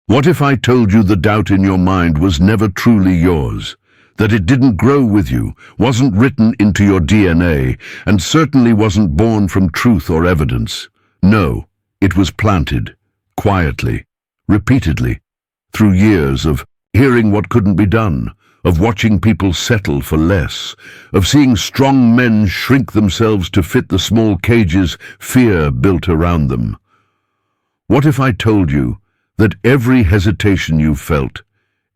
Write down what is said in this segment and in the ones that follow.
What if I told you the doubt in your mind was never truly yours? That it didn't grow with you, wasn't written into your DNA, and certainly wasn't born from truth or evidence. No, it was planted, quietly, repeatedly, through years of hearing what couldn't be done, of watching people settle for less, of seeing strong men shrink themselves to fit the small cages fear built around them. What if I told you that every hesitation you felt,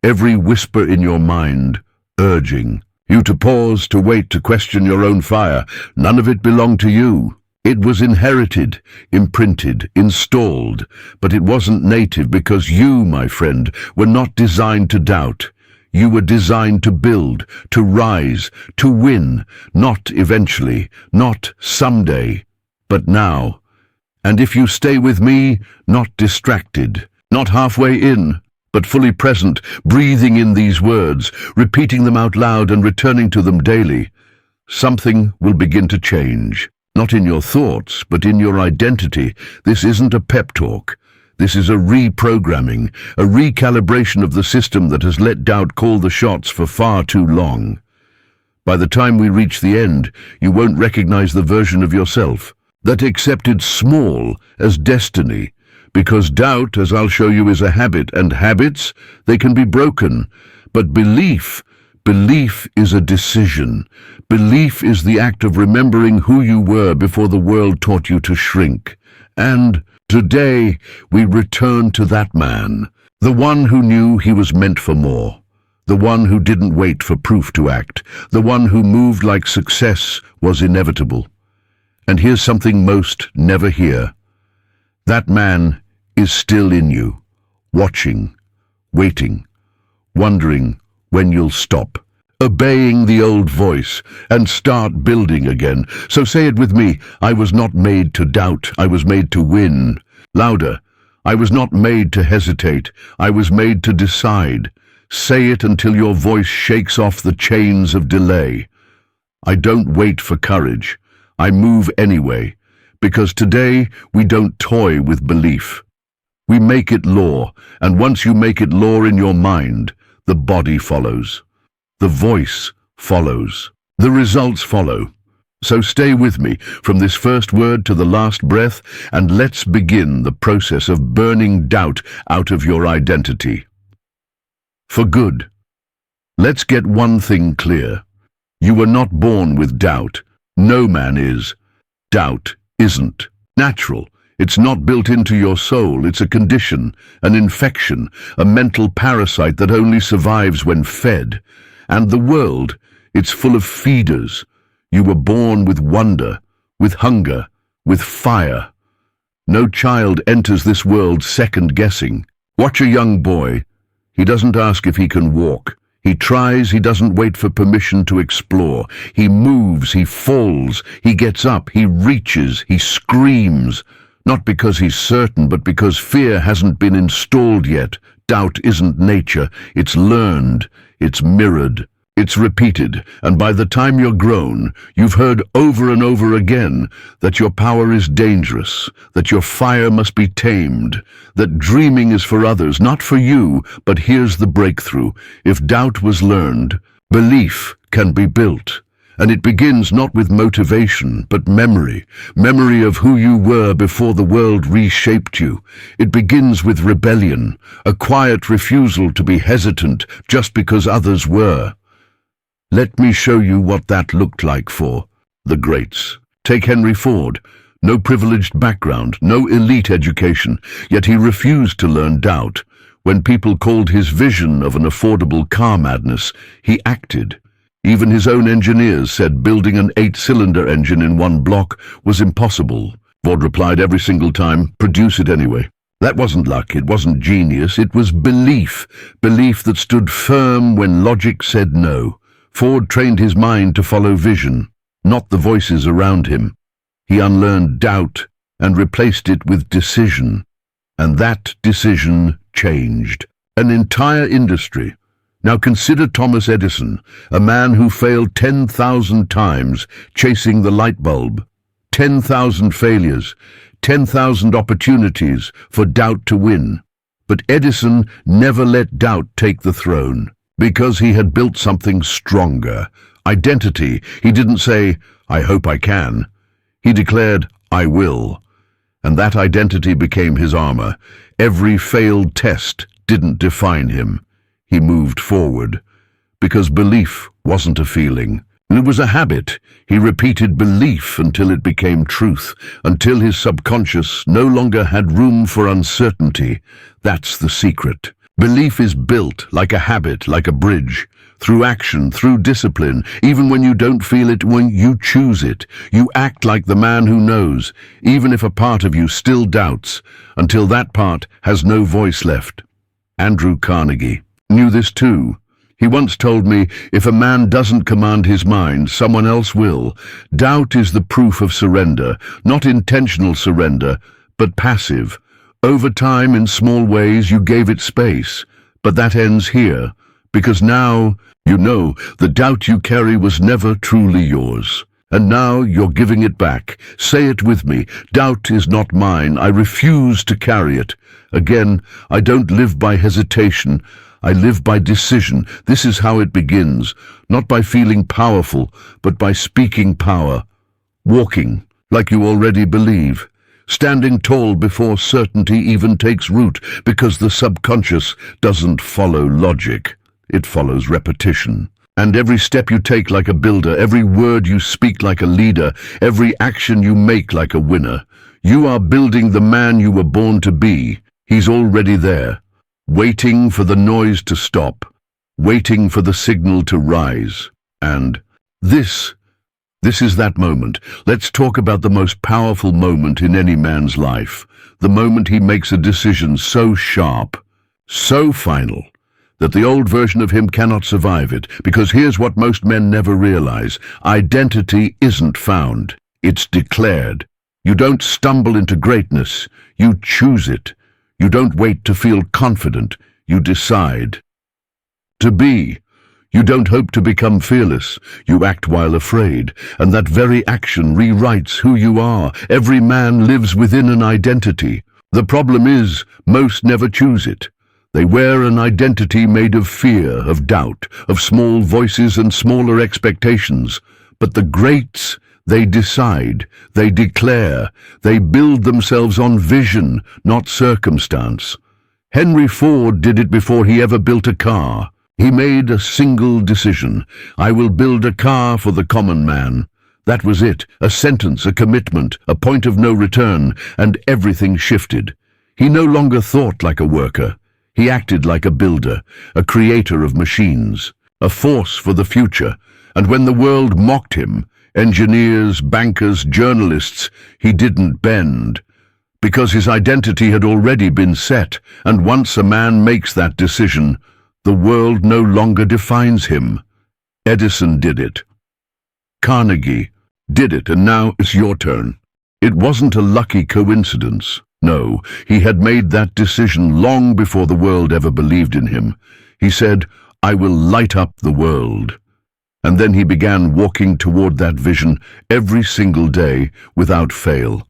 every whisper in your mind, urging you to pause, to wait, to question your own fire, none of it belonged to you? It was inherited, imprinted, installed, but it wasn't native because you, my friend, were not designed to doubt. You were designed to build, to rise, to win, not eventually, not someday, but now. And if you stay with me, not distracted, not halfway in, but fully present, breathing in these words, repeating them out loud and returning to them daily, something will begin to change. Not in your thoughts, but in your identity. This isn't a pep talk. This is a reprogramming, a recalibration of the system that has let doubt call the shots for far too long. By the time we reach the end, you won't recognize the version of yourself that accepted small as destiny, because doubt, as I'll show you, is a habit, and habits, they can be broken. But belief is a decision. Belief is the act of remembering who you were before the world taught you to shrink. And today, we return to that man, the one who knew he was meant for more, the one who didn't wait for proof to act, the one who moved like success was inevitable. And here's something most never hear. That man is still in you, watching, waiting, wondering when you'll stop, obeying the old voice, and start building again. So say it with me. I was not made to doubt. I was made to win. Louder. I was not made to hesitate. I was made to decide. Say it until your voice shakes off the chains of delay. I don't wait for courage. I move anyway, because today we don't toy with belief. We make it law, and once you make it law in your mind, the body follows. The voice follows. The results follow. So stay with me from this first word to the last breath, and let's begin the process of burning doubt out of your identity. For good. Let's get one thing clear. You were not born with doubt. No man is. Doubt isn't natural. It's not built into your soul. It's a condition, an infection, a mental parasite that only survives when fed. And the world, it's full of feeders. You were born with wonder, with hunger, with fire. No child enters this world second-guessing. Watch a young boy. He doesn't ask if he can walk. He tries, he doesn't wait for permission to explore. He moves, he falls, he gets up, he reaches, he screams. Not because he's certain, but because fear hasn't been installed yet. Doubt isn't nature. It's learned, it's mirrored, it's repeated, and by the time you're grown, you've heard over and over again that your power is dangerous, that your fire must be tamed, that dreaming is for others, not for you. But here's the breakthrough. If doubt was learned, belief can be built. And it begins not with motivation, but memory of who you were before the world reshaped you. It begins with rebellion, a quiet refusal to be hesitant just because others were. Let me show you what that looked like for the greats. Take Henry Ford. No privileged background, no elite education, yet he refused to learn doubt. When people called his vision of an affordable car madness, he acted. Even his own engineers said building an 8-cylinder engine in one block was impossible. Ford replied every single time, "Produce it anyway." That wasn't luck, it wasn't genius, it was belief. Belief that stood firm when logic said no. Ford trained his mind to follow vision, not the voices around him. He unlearned doubt and replaced it with decision. And that decision changed an entire industry. Now consider Thomas Edison, a man who failed 10,000 times chasing the light bulb. 10,000 failures, 10,000 opportunities for doubt to win. But Edison never let doubt take the throne, because he had built something stronger. Identity. He didn't say, "I hope I can." He declared, "I will." And that identity became his armor. Every failed test didn't define him. He moved forward, because belief wasn't a feeling. It was a habit. He repeated belief until it became truth, until his subconscious no longer had room for uncertainty. That's the secret. Belief is built like a habit, like a bridge, through action, through discipline. Even when you don't feel it, when you choose it, you act like the man who knows, even if a part of you still doubts, until that part has no voice left. Andrew Carnegie knew this too. He once told me, if a man doesn't command his mind, someone else will. Doubt is the proof of surrender, not intentional surrender, but passive. Over time, in small ways, you gave it space. But that ends here, because now, you know, the doubt you carry was never truly yours. And now you're giving it back. Say it with me. Doubt is not mine. I refuse to carry it. Again, I don't live by hesitation. I live by decision. This is how it begins, not by feeling powerful, but by speaking power. Walking like you already believe. Standing tall before certainty even takes root, because the subconscious doesn't follow logic. It follows repetition. And every step you take like a builder, every word you speak like a leader, every action you make like a winner. You are building the man you were born to be. He's already there. Waiting for the noise to stop, waiting for the signal to rise. And this is that moment. Let's talk about the most powerful moment in any man's life. The moment he makes a decision so sharp, so final, that the old version of him cannot survive it. Because here's what most men never realize. Identity isn't found. It's declared. You don't stumble into greatness. You choose it. You don't wait to feel confident, you decide. To be. You don't hope to become fearless, you act while afraid, and that very action rewrites who you are. Every man lives within an identity. The problem is, most never choose it. They wear an identity made of fear, of doubt, of small voices and smaller expectations. But the greats, they decide, they declare, they build themselves on vision, not circumstance. Henry Ford did it before he ever built a car. He made a single decision. I will build a car for the common man. That was it, a sentence, a commitment, a point of no return, and everything shifted. He no longer thought like a worker. He acted like a builder, a creator of machines, a force for the future. And when the world mocked him, engineers, bankers, journalists, he didn't bend, because his identity had already been set, and once a man makes that decision, the world no longer defines him. Edison did it. Carnegie did it, and now it's your turn. It wasn't a lucky coincidence. No, he had made that decision long before the world ever believed in him. He said, "I will light up the world." And then he began walking toward that vision every single day without fail.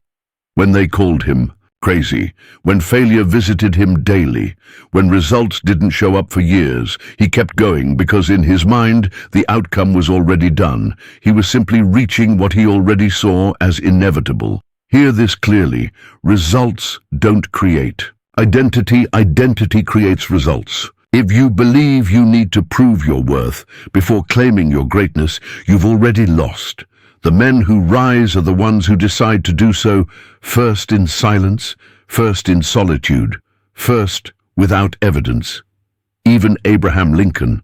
When they called him crazy, when failure visited him daily, when results didn't show up for years, he kept going because in his mind the outcome was already done. He was simply reaching what he already saw as inevitable. Hear this clearly. Results don't create. Identity creates results. If you believe you need to prove your worth before claiming your greatness, you've already lost. The men who rise are the ones who decide to do so first in silence, first in solitude, first without evidence. Even Abraham Lincoln,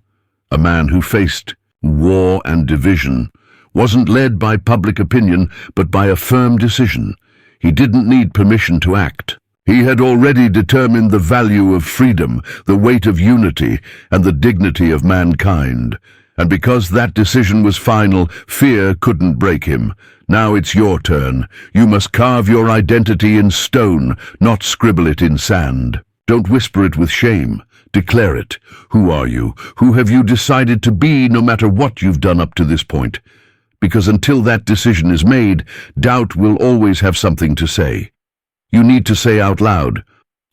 a man who faced war and division, wasn't led by public opinion but by a firm decision. He didn't need permission to act. He had already determined the value of freedom, the weight of unity, and the dignity of mankind. And because that decision was final, fear couldn't break him. Now it's your turn. You must carve your identity in stone, not scribble it in sand. Don't whisper it with shame. Declare it. Who are you? Who have you decided to be, no matter what you've done up to this point? Because until that decision is made, doubt will always have something to say. You need to say out loud,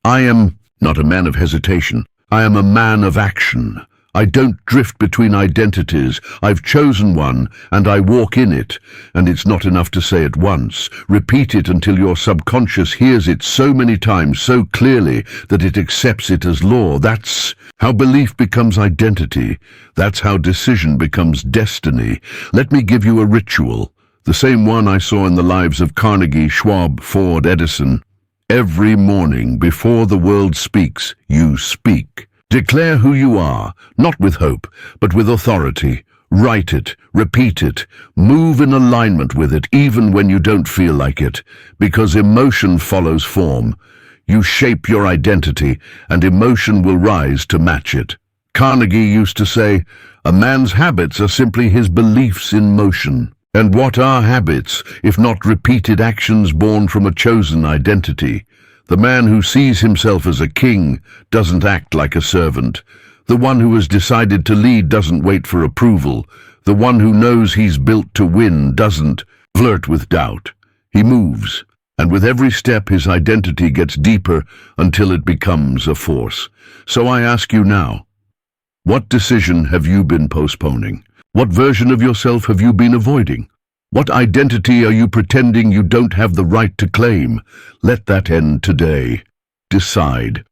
"I am not a man of hesitation. I am a man of action. I don't drift between identities. I've chosen one, and I walk in it. And it's not enough to say it once. Repeat it until your subconscious hears it so many times, so clearly, that it accepts it as law. That's how belief becomes identity. That's how decision becomes destiny. Let me give you a ritual, the same one I saw in the lives of Carnegie, Schwab, Ford, Edison. Every morning, before the world speaks, you speak. Declare who you are, not with hope, but with authority. Write it, repeat it, move in alignment with it, even when you don't feel like it, because emotion follows form. You shape your identity, and emotion will rise to match it. Carnegie used to say, "A man's habits are simply his beliefs in motion." And what are habits, if not repeated actions born from a chosen identity? The man who sees himself as a king doesn't act like a servant. The one who has decided to lead doesn't wait for approval. The one who knows he's built to win doesn't flirt with doubt. He moves, and with every step his identity gets deeper until it becomes a force. So I ask you now, what decision have you been postponing? What version of yourself have you been avoiding? What identity are you pretending you don't have the right to claim? Let that end today. Decide.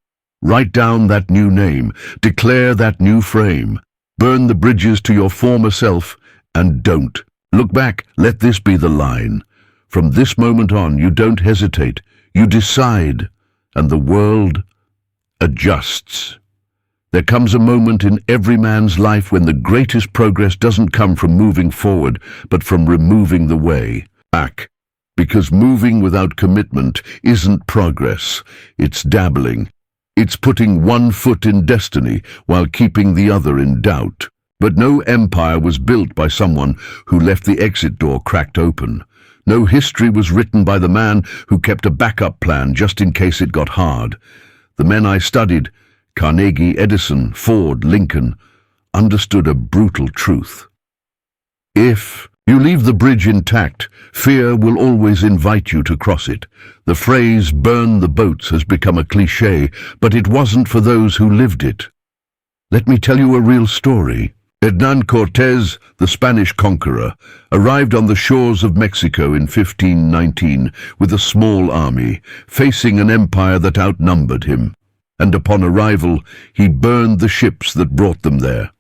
Write down that new name. Declare that new frame. Burn the bridges to your former self, and don't look back. Let this be the line. From this moment on, you don't hesitate. You decide, and the world adjusts. There comes a moment in every man's life when the greatest progress doesn't come from moving forward, but from removing the way back. Because moving without commitment isn't progress, it's dabbling. It's putting one foot in destiny while keeping the other in doubt. But no empire was built by someone who left the exit door cracked open. No history was written by the man who kept a backup plan just in case it got hard. The men I studied, Carnegie, Edison, Ford, Lincoln, understood a brutal truth. If you leave the bridge intact, fear will always invite you to cross it. The phrase "burn the boats" has become a cliché, but it wasn't for those who lived it. Let me tell you a real story. Hernán Cortés, the Spanish conqueror, arrived on the shores of Mexico in 1519 with a small army, facing an empire that outnumbered him. And upon arrival, he burned the ships that brought them there.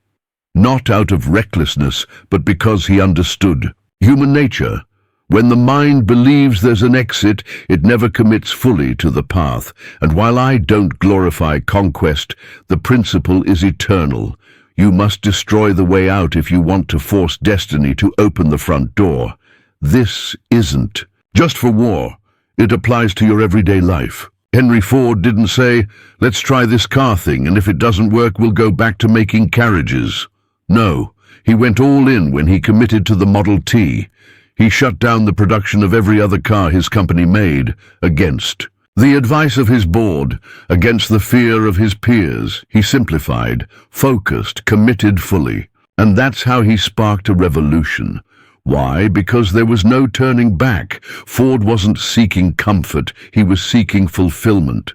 Not out of recklessness, but because he understood human nature. When the mind believes there's an exit, it never commits fully to the path. And while I don't glorify conquest, the principle is eternal. You must destroy the way out if you want to force destiny to open the front door. This isn't just for war. It applies to your everyday life. Henry Ford didn't say, "Let's try this car thing, and if it doesn't work, we'll go back to making carriages." No, he went all in when he committed to the Model T. He shut down the production of every other car his company made, against the advice of his board, against the fear of his peers. He simplified, focused, committed fully. And that's how he sparked a revolution. Why? Because there was no turning back. Ford wasn't seeking comfort, he was seeking fulfillment.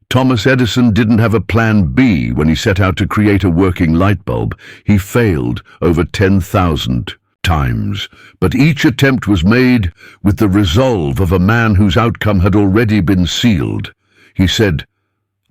Thomas Edison didn't have a plan B when he set out to create a working light bulb. He failed over 10,000 times. But each attempt was made with the resolve of a man whose outcome had already been sealed. He said,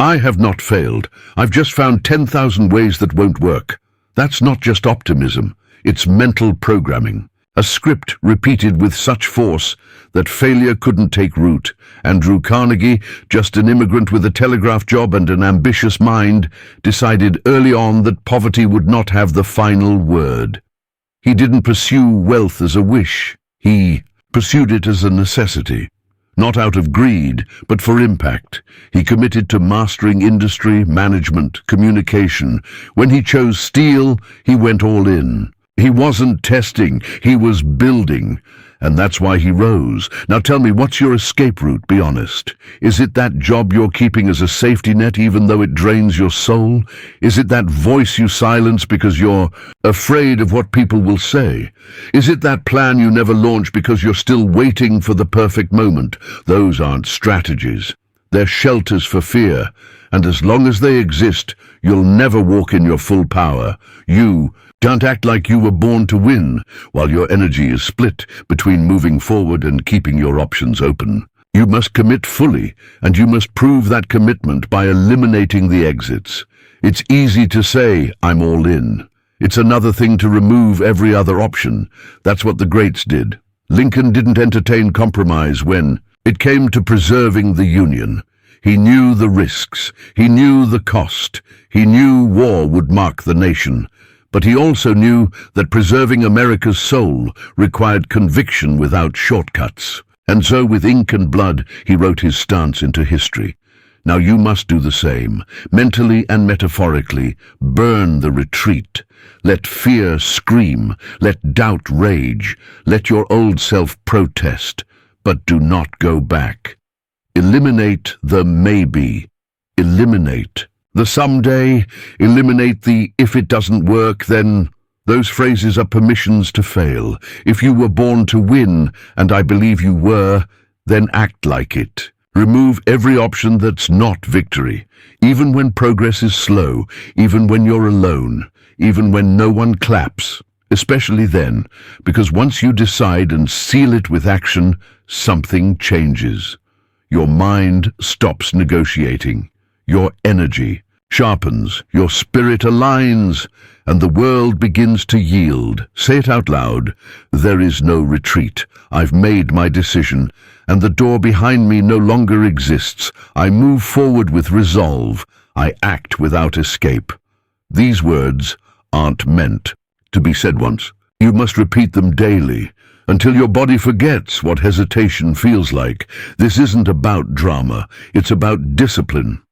"I have not failed. I've just found 10,000 ways that won't work." That's not just optimism, it's mental programming. A script repeated with such force that failure couldn't take root. Andrew Carnegie, just an immigrant with a telegraph job and an ambitious mind, decided early on that poverty would not have the final word. He didn't pursue wealth as a wish. He pursued it as a necessity. Not out of greed, but for impact. He committed to mastering industry, management, communication. When he chose steel, he went all in. He wasn't testing, he was building. And that's why he rose. Now tell me, what's your escape route, be honest? Is it that job you're keeping as a safety net even though it drains your soul? Is it that voice you silence because you're afraid of what people will say? Is it that plan you never launch because you're still waiting for the perfect moment? Those aren't strategies. They're shelters for fear. And as long as they exist, you'll never walk in your full power. You can't act like you were born to win, while your energy is split between moving forward and keeping your options open. You must commit fully, and you must prove that commitment by eliminating the exits. It's easy to say, "I'm all in." It's another thing to remove every other option. That's what the greats did. Lincoln didn't entertain compromise when it came to preserving the Union. He knew the risks. He knew the cost. He knew war would mark the nation. But he also knew that preserving America's soul required conviction without shortcuts. And so with ink and blood, he wrote his stance into history. Now you must do the same. Mentally and metaphorically, burn the retreat. Let fear scream. Let doubt rage. Let your old self protest. But do not go back. Eliminate the maybe. Eliminate the someday. Eliminate the if it doesn't work, then. Those phrases are permissions to fail. If you were born to win, and I believe you were, then act like it. Remove every option that's not victory, even when progress is slow, even when you're alone, even when no one claps, especially then, because once you decide and seal it with action, something changes. Your mind stops negotiating. Your energy sharpens. Your spirit aligns. And the world begins to yield. Say it out loud. There is no retreat. I've made my decision, and the door behind me no longer exists. I move forward with resolve. I act without escape. These words aren't meant to be said once. You must repeat them daily, until your body forgets what hesitation feels like. This isn't about drama. It's about discipline.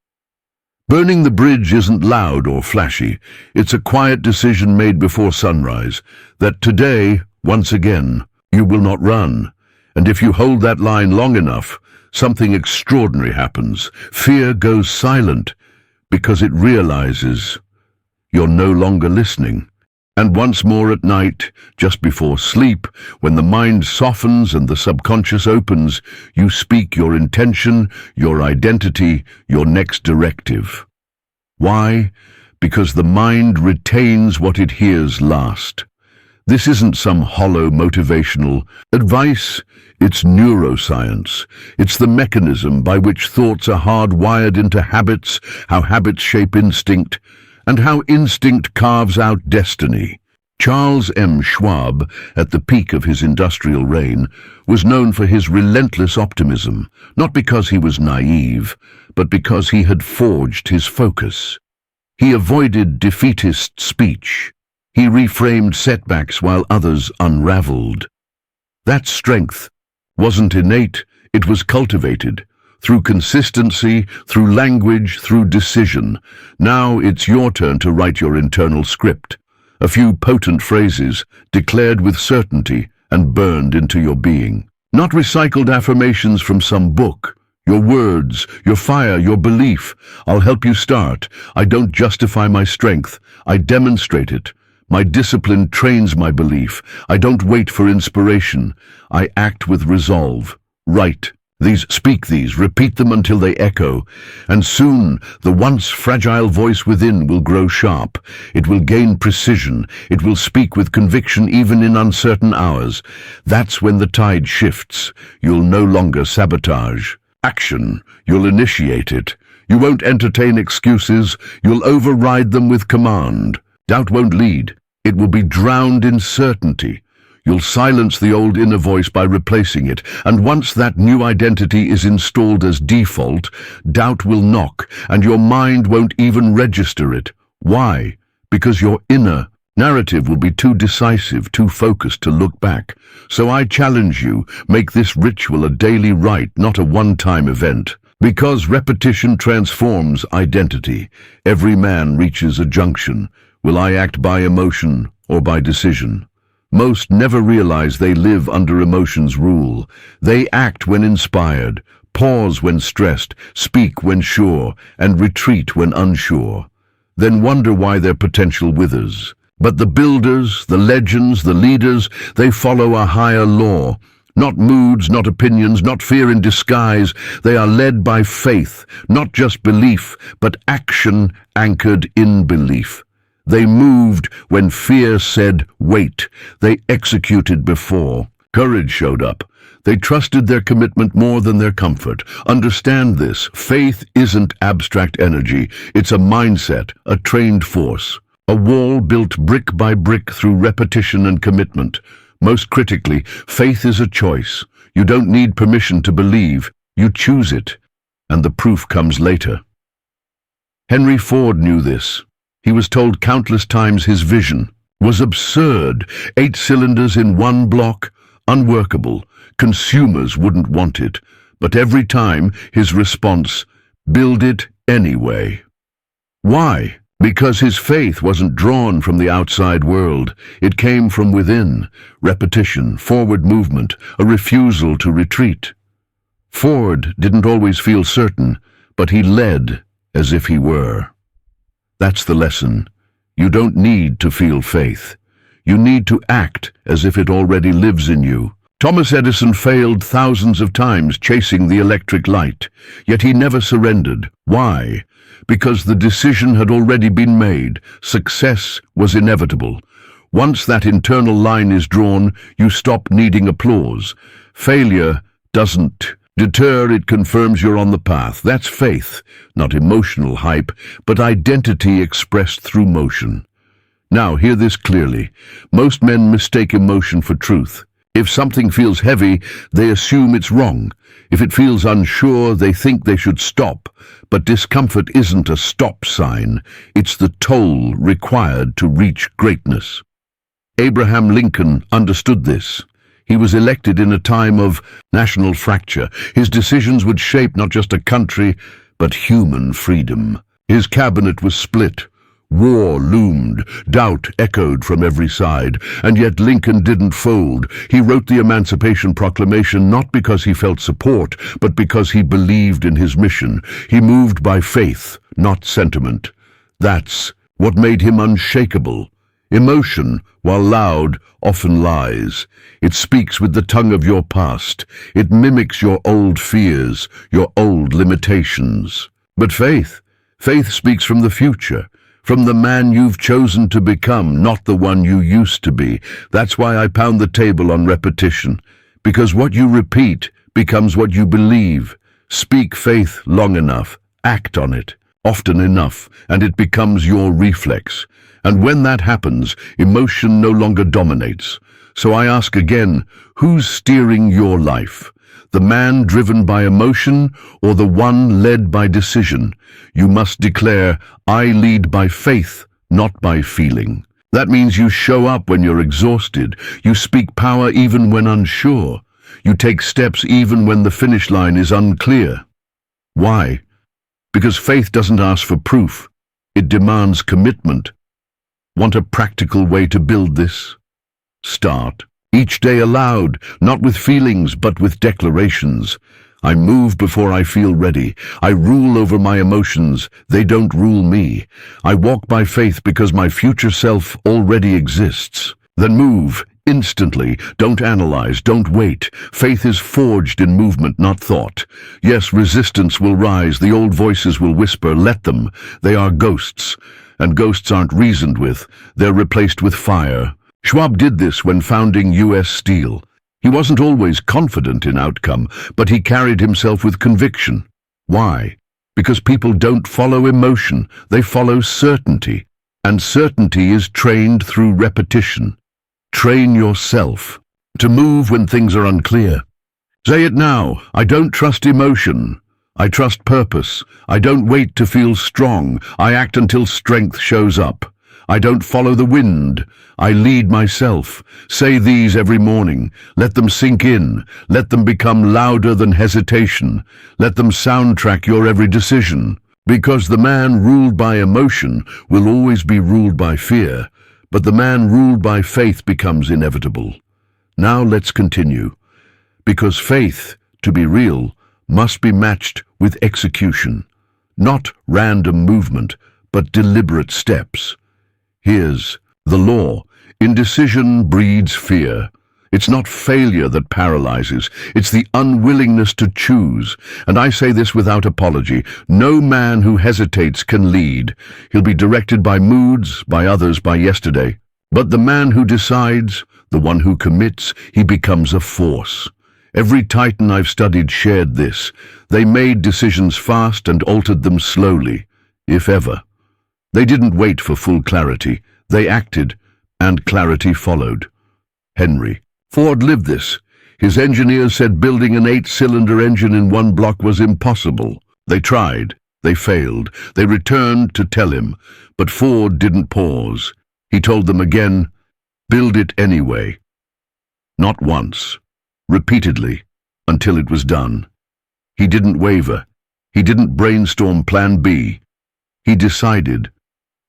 Burning the bridge isn't loud or flashy. It's a quiet decision made before sunrise, that today, once again, you will not run. And if you hold that line long enough, something extraordinary happens. Fear goes silent because it realizes you're no longer listening. And once more at night, just before sleep, when the mind softens and the subconscious opens, you speak your intention, your identity, your next directive. Why? Because the mind retains what it hears last. This isn't some hollow motivational advice. It's neuroscience. It's the mechanism by which thoughts are hardwired into habits, how habits shape instinct, and how instinct carves out destiny. Charles M. Schwab, at the peak of his industrial reign, was known for his relentless optimism, not because he was naive, but because he had forged his focus. He avoided defeatist speech. He reframed setbacks while others unraveled. That strength wasn't innate, it was cultivated. Through consistency, through language, through decision. Now it's your turn to write your internal script. A few potent phrases, declared with certainty and burned into your being. Not recycled affirmations from some book. Your words, your fire, your belief. I'll help you start. I don't justify my strength. I demonstrate it. My discipline trains my belief. I don't wait for inspiration. I act with resolve. Write. Speak these, repeat them until they echo, and soon the once fragile voice within will grow sharp. It will gain precision. It will speak with conviction even in uncertain hours. That's when the tide shifts. You'll no longer sabotage. Action. You'll initiate it. You won't entertain excuses. You'll override them with command. Doubt won't lead. It will be drowned in certainty. You'll silence the old inner voice by replacing it, and once that new identity is installed as default, doubt will knock, and your mind won't even register it. Why? Because your inner narrative will be too decisive, too focused to look back. So I challenge you, make this ritual a daily rite, not a one-time event. Because repetition transforms identity. Every man reaches a junction. Will I act by emotion or by decision? Most never realize they live under emotion's rule. They act when inspired, pause when stressed, speak when sure, and retreat when unsure. Then wonder why their potential withers. But the builders, the legends, the leaders, they follow a higher law. Not moods, not opinions, not fear in disguise. They are led by faith, not just belief, but action anchored in belief. They moved when fear said, wait. They executed before courage showed up. They trusted their commitment more than their comfort. Understand this. Faith isn't abstract energy. It's a mindset, a trained force. A wall built brick by brick through repetition and commitment. Most critically, faith is a choice. You don't need permission to believe. You choose it. And the proof comes later. Henry Ford knew this. He was told countless times his vision was absurd. 8 cylinders in one block, unworkable. Consumers wouldn't want it. But every time, his response, build it anyway. Why? Because his faith wasn't drawn from the outside world. It came from within. Repetition, forward movement, a refusal to retreat. Ford didn't always feel certain, but he led as if he were. That's the lesson. You don't need to feel faith. You need to act as if it already lives in you. Thomas Edison failed thousands of times chasing the electric light, yet he never surrendered. Why? Because the decision had already been made. Success was inevitable. Once that internal line is drawn, you stop needing applause. Failure doesn't deter, it confirms you're on the path. That's faith, not emotional hype, but identity expressed through motion. Now, hear this clearly. Most men mistake emotion for truth. If something feels heavy, they assume it's wrong. If it feels unsure, they think they should stop. But discomfort isn't a stop sign. It's the toll required to reach greatness. Abraham Lincoln understood this. He was elected in a time of national fracture. His decisions would shape not just a country, but human freedom. His cabinet was split. War loomed, doubt echoed from every side, and yet Lincoln didn't fold. He wrote the Emancipation Proclamation not because he felt support, but because he believed in his mission. He moved by faith, not sentiment. That's what made him unshakable. Emotion, while loud, often lies. It speaks with the tongue of your past. It mimics your old fears, your old limitations. But faith speaks from the future. From the man you've chosen to become, not the one you used to be. That's why I pound the table on repetition. Because what you repeat becomes what you believe. Speak faith long enough, act on it, often enough, and it becomes your reflex. And when that happens, emotion no longer dominates. So I ask again, who's steering your life? The man driven by emotion or the one led by decision? You must declare, I lead by faith, not by feeling. That means you show up when you're exhausted. You speak power even when unsure. You take steps even when the finish line is unclear. Why? Because faith doesn't ask for proof. It demands commitment. Want a practical way to build this? Start each day aloud, not with feelings, but with declarations. I move before I feel ready. I rule over my emotions. They don't rule me. I walk by faith because my future self already exists. Then move instantly. Don't analyze. Don't wait. Faith is forged in movement, not thought. Yes, resistance will rise. The old voices will whisper. Let them. They are ghosts. And ghosts aren't reasoned with. They're replaced with fire. Schwab did this when founding U.S. Steel. He wasn't always confident in outcome, but he carried himself with conviction. Why? Because people don't follow emotion, they follow certainty. And certainty is trained through repetition. Train yourself to move when things are unclear. Say it now. I don't trust emotion. I trust purpose. I don't wait to feel strong. I act until strength shows up. I don't follow the wind. I lead myself. Say these every morning. Let them sink in. Let them become louder than hesitation. Let them soundtrack your every decision. Because the man ruled by emotion will always be ruled by fear, but the man ruled by faith becomes inevitable. Now let's continue. Because faith, to be real, must be matched with execution. Not random movement, but deliberate steps. Here's the law. Indecision breeds fear. It's not failure that paralyzes. It's the unwillingness to choose. And I say this without apology. No man who hesitates can lead. He'll be directed by moods, by others, by yesterday. But the man who decides, the one who commits, he becomes a force. Every titan I've studied shared this. They made decisions fast and altered them slowly, if ever. They didn't wait for full clarity. They acted, and clarity followed. Henry Ford lived this. His engineers said building an 8-cylinder engine in one block was impossible. They tried. They failed. They returned to tell him. But Ford didn't pause. He told them again, build it anyway. Not once. Repeatedly, until it was done. He didn't waver. He didn't brainstorm plan B. He decided,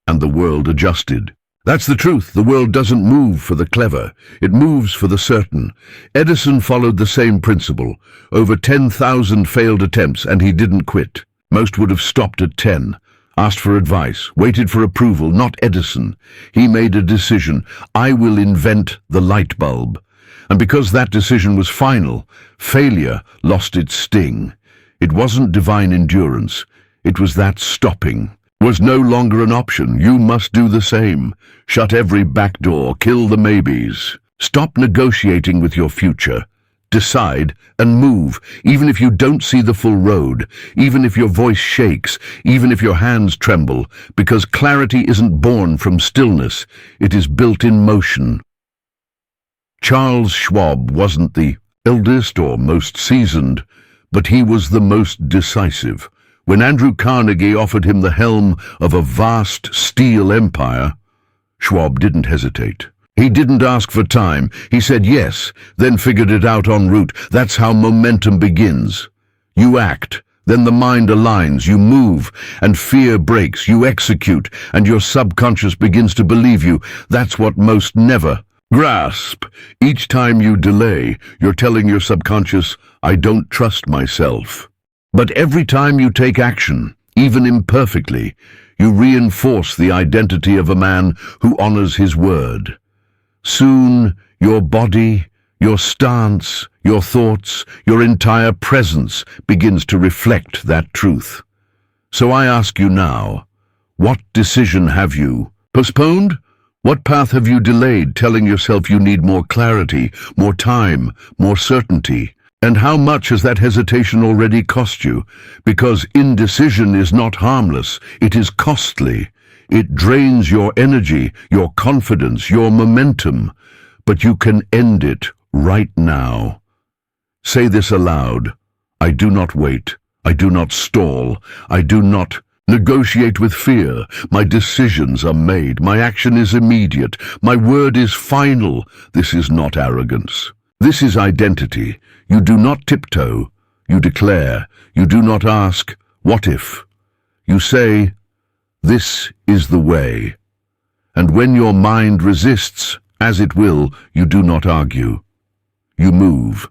and the world adjusted. That's the truth. The world doesn't move for the clever. It moves for the certain. Edison followed the same principle. Over 10,000 failed attempts, and he didn't quit. Most would have stopped at 10, asked for advice, waited for approval, not Edison. He made a decision. I will invent the light bulb. And because that decision was final, failure lost its sting. It wasn't divine endurance. It was that stopping was no longer an option. You must do the same. Shut every back door, kill the maybes. Stop negotiating with your future. Decide and move, even if you don't see the full road, even if your voice shakes, even if your hands tremble, because clarity isn't born from stillness, it is built in motion. Charles Schwab wasn't the eldest or most seasoned, but he was the most decisive. When Andrew Carnegie offered him the helm of a vast steel empire, Schwab didn't hesitate. He didn't ask for time. He said yes, then figured it out en route. That's how momentum begins. You act, then the mind aligns, you move, and fear breaks. You execute, and your subconscious begins to believe you. That's what most never grasp. Each time you delay, you're telling your subconscious, I don't trust myself. But every time you take action, even imperfectly, you reinforce the identity of a man who honors his word. Soon, your body, your stance, your thoughts, your entire presence begins to reflect that truth. So I ask you now, what decision have you postponed? What path have you delayed, telling yourself you need more clarity, more time, more certainty? And how much has that hesitation already cost you? Because indecision is not harmless, it is costly. It drains your energy, your confidence, your momentum. But you can end it right now. Say this aloud. I do not wait. I do not stall. I do not negotiate with fear. My decisions are made. My action is immediate. My word is final. This is not arrogance. This is identity. You do not tiptoe. You declare. You do not ask, what if? You say, this is the way. And when your mind resists, as it will, you do not argue. You move.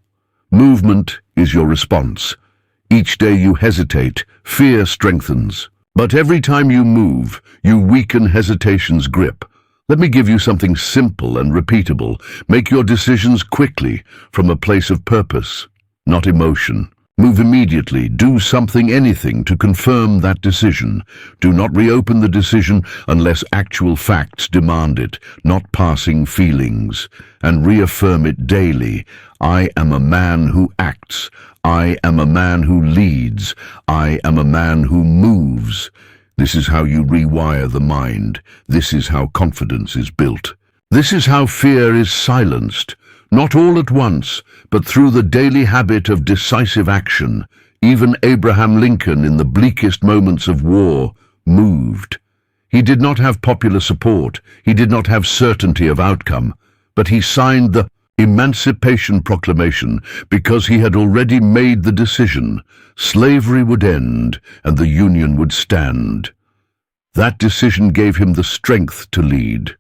Movement is your response. Each day you hesitate, fear strengthens. But every time you move, you weaken hesitation's grip. Let me give you something simple and repeatable. Make your decisions quickly, from a place of purpose, not emotion. Move immediately. Do something, anything, to confirm that decision. Do not reopen the decision unless actual facts demand it, not passing feelings. And reaffirm it daily. I am a man who acts. I am a man who leads. I am a man who moves. This is how you rewire the mind. This is how confidence is built. This is how fear is silenced. Not all at once, but through the daily habit of decisive action. Even Abraham Lincoln, in the bleakest moments of war, moved. He did not have popular support. He did not have certainty of outcome. But he signed the Emancipation Proclamation because he had already made the decision. Slavery would end and the Union would stand. That decision gave him the strength to lead,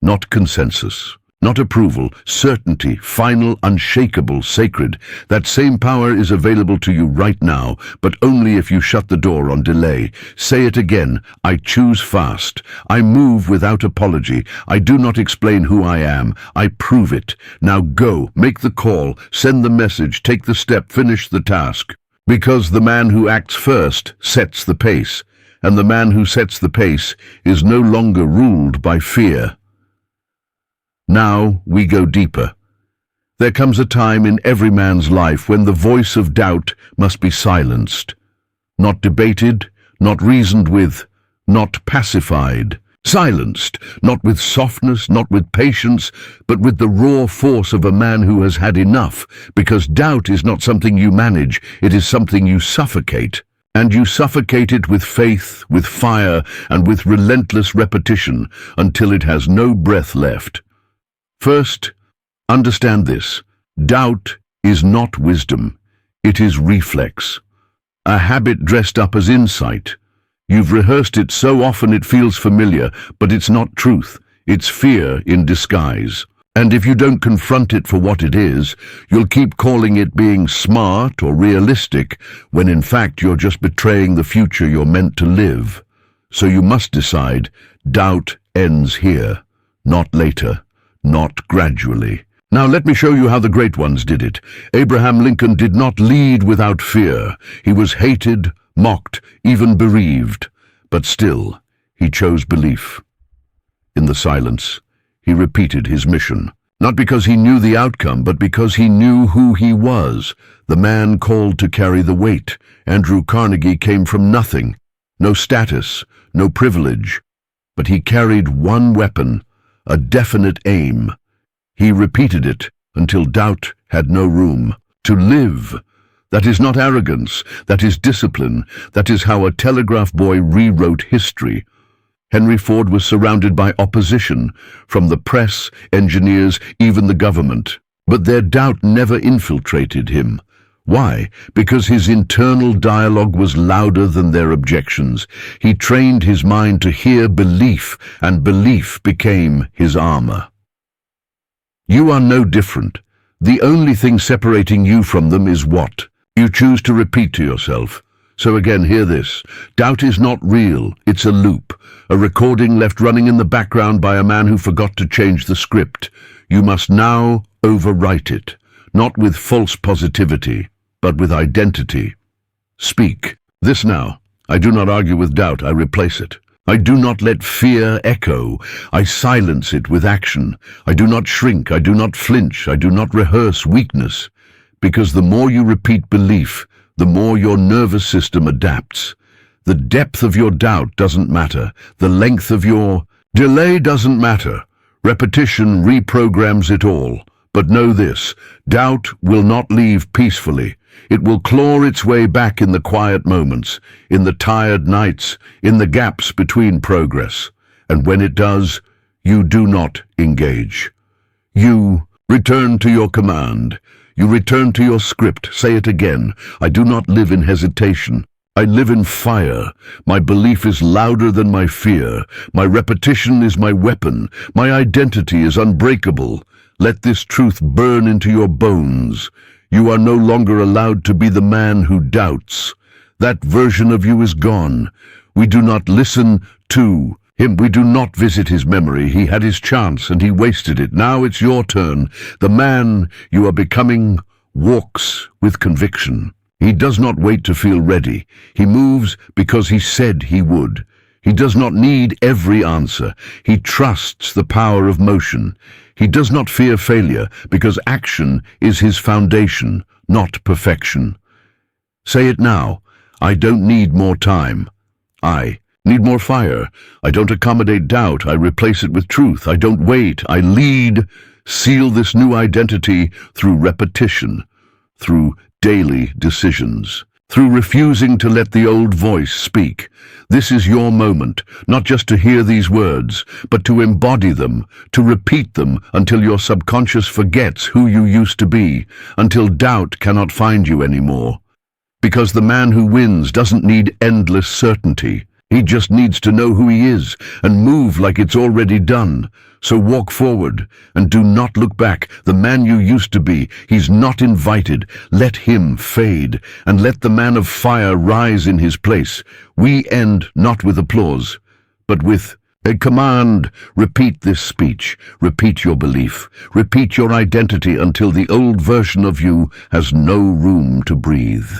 not consensus, Not approval, certainty, final, unshakable, sacred. That same power is available to you right now, but only if you shut the door on delay. Say it again. I choose fast. I move without apology. I do not explain who I am. I prove it. Now go, make the call, send the message, take the step, finish the task. Because the man who acts first sets the pace, and the man who sets the pace is no longer ruled by fear. Now we go deeper. There comes a time in every man's life when the voice of doubt must be silenced. Not debated, not reasoned with, not pacified. Silenced, not with softness, not with patience, but with the raw force of a man who has had enough, because doubt is not something you manage, it is something you suffocate. And you suffocate it with faith, with fire, and with relentless repetition, until it has no breath left. First, understand this. Doubt is not wisdom. It is reflex. A habit dressed up as insight. You've rehearsed it so often it feels familiar, but it's not truth. It's fear in disguise. And if you don't confront it for what it is, you'll keep calling it being smart or realistic, when in fact you're just betraying the future you're meant to live. So you must decide, doubt ends here, not later. Not gradually. Now let me show you how the great ones did it. Abraham Lincoln did not lead without fear. He was hated, mocked, even bereaved. But still, he chose belief. In the silence, he repeated his mission. Not because he knew the outcome, but because he knew who he was, the man called to carry the weight. Andrew Carnegie came from nothing. No status, no privilege. But he carried one weapon, a definite aim. He repeated it until doubt had no room. To live, that is not arrogance, that is discipline, that is how a telegraph boy rewrote history. Henry Ford was surrounded by opposition, from the press, engineers, even the government. But their doubt never infiltrated him. Why? Because his internal dialogue was louder than their objections. He trained his mind to hear belief, and belief became his armor. You are no different. The only thing separating you from them is what you choose to repeat to yourself. So again, hear this. Doubt is not real. It's a loop, a recording left running in the background by a man who forgot to change the script. You must now overwrite it, not with false positivity, but with identity. Speak. This now. I do not argue with doubt, I replace it. I do not let fear echo. I silence it with action. I do not shrink. I do not flinch. I do not rehearse weakness. Because the more you repeat belief, the more your nervous system adapts. The depth of your doubt doesn't matter. The length of your delay doesn't matter. Repetition reprograms it all. But know this, doubt will not leave peacefully. It will claw its way back in the quiet moments, in the tired nights, in the gaps between progress. And when it does, you do not engage. You return to your command. You return to your script. Say it again. I do not live in hesitation. I live in fire. My belief is louder than my fear. My repetition is my weapon. My identity is unbreakable. Let this truth burn into your bones. You are no longer allowed to be the man who doubts. That version of you is gone. We do not listen to him. We do not visit his memory. He had his chance and he wasted it. Now it's your turn. The man you are becoming walks with conviction. He does not wait to feel ready. He moves because he said he would. He does not need every answer. He trusts the power of motion. He does not fear failure because action is his foundation, not perfection. Say it now. I don't need more time. I need more fire. I don't accommodate doubt. I replace it with truth. I don't wait. I lead. Seal this new identity through repetition, through daily decisions, through refusing to let the old voice speak. This is your moment, not just to hear these words, but to embody them, to repeat them until your subconscious forgets who you used to be, until doubt cannot find you anymore. Because the man who wins doesn't need endless certainty. He just needs to know who he is and move like it's already done. So walk forward and do not look back. The man you used to be, he's not invited. Let him fade and let the man of fire rise in his place. We end not with applause, but with a command. Repeat this speech. Repeat your belief. Repeat your identity until the old version of you has no room to breathe.